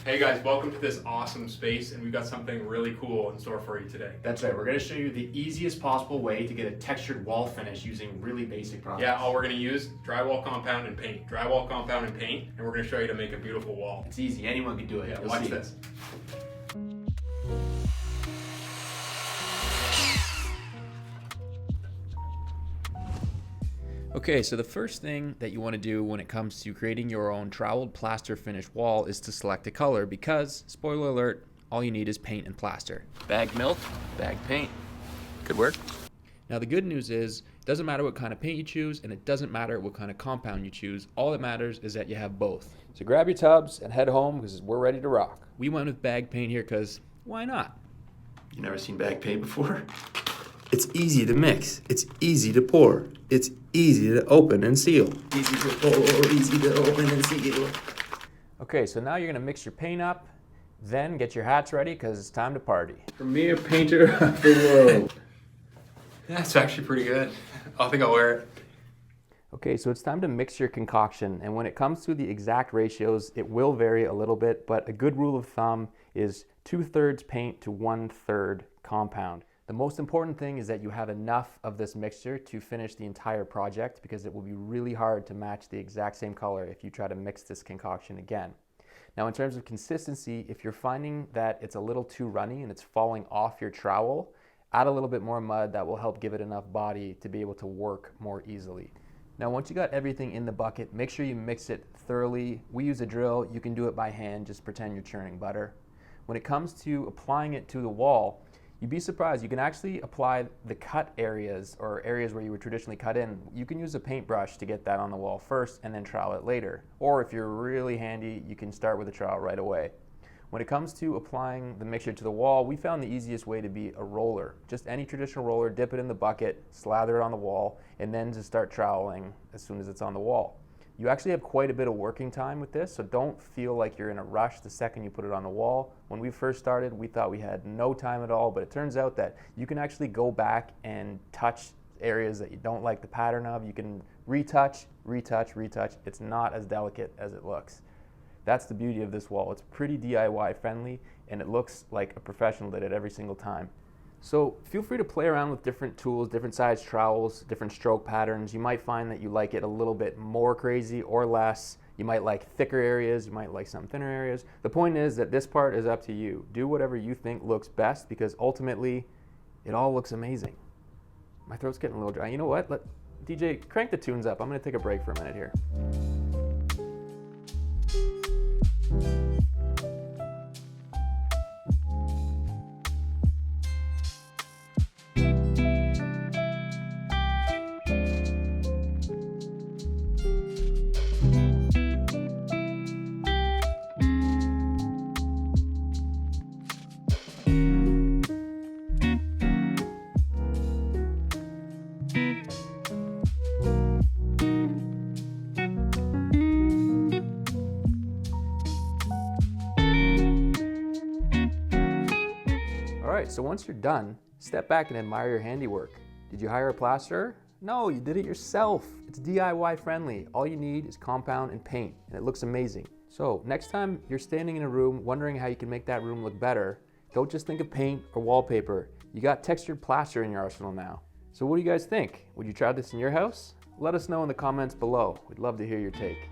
Hey guys, welcome to this awesome space, and we've got something really cool in store for you today. That's right, we're going to show you the easiest possible way to get a textured wall finish using really basic products. Yeah, all we're going to use, drywall compound and paint. Drywall compound and paint, and we're going to show you to make a beautiful wall. It's easy, anyone can do it. Yeah, watch this. Okay, so the first thing that you want to do when it comes to creating your own troweled plaster finish wall is to select a color because, spoiler alert, all you need is paint and plaster. Bagged milk, bagged paint. Could work. Now the good news is, it doesn't matter what kind of paint you choose and it doesn't matter what kind of compound you choose. All that matters is that you have both. So grab your tubs and head home because we're ready to rock. We went with bagged paint here because why not? You never seen bag paint before? It's easy to mix. It's easy to pour. It's easy to open and seal. Easy to pour, easy to open and seal. Okay, so now you're gonna mix your paint up, then get your hats ready because it's time to party. Premier painter of the world. That's actually pretty good. I think I'll wear it. Okay, so it's time to mix your concoction, and when it comes to the exact ratios, it will vary a little bit, but a good rule of thumb is 2/3 paint to 1/3 compound. The most important thing is that you have enough of this mixture to finish the entire project because it will be really hard to match the exact same color if you try to mix this concoction again. Now in terms of consistency, if you're finding that it's a little too runny and it's falling off your trowel, add a little bit more mud. That will help give it enough body to be able to work more easily. Now once you got everything in the bucket, make sure you mix it thoroughly. We use a drill. You can do it by hand. Just pretend you're churning butter. When it comes to applying it to the wall, you'd be surprised. You can actually apply the cut areas or areas where you would traditionally cut in. You can use a paintbrush to get that on the wall first and then trowel it later. Or if you're really handy, you can start with a trowel right away. When it comes to applying the mixture to the wall, we found the easiest way to be a roller. Just any traditional roller, dip it in the bucket, slather it on the wall, and then just start troweling as soon as it's on the wall. You actually have quite a bit of working time with this, so don't feel like you're in a rush the second you put it on the wall. When we first started, we thought we had no time at all, but it turns out that you can actually go back and touch areas that you don't like the pattern of. You can retouch, retouch, retouch. It's not as delicate as it looks. That's the beauty of this wall. It's pretty DIY friendly, and it looks like a professional did it every single time. So feel free to play around with different tools, different size trowels, different stroke patterns. You might find that you like it a little bit more crazy or less. You might like thicker areas, you might like some thinner areas. The point is that this part is up to you. Do whatever you think looks best because ultimately it all looks amazing. My throat's getting a little dry. You know what? DJ, crank the tunes up. I'm gonna take a break for a minute here. Alright, so once you're done, step back and admire your handiwork. Did you hire a plasterer? No, you did it yourself. It's DIY friendly. All you need is compound and paint, and it looks amazing. So next time you're standing in a room wondering how you can make that room look better, don't just think of paint or wallpaper. You got textured plaster in your arsenal now. So what do you guys think? Would you try this in your house? Let us know in the comments below. We'd love to hear your take.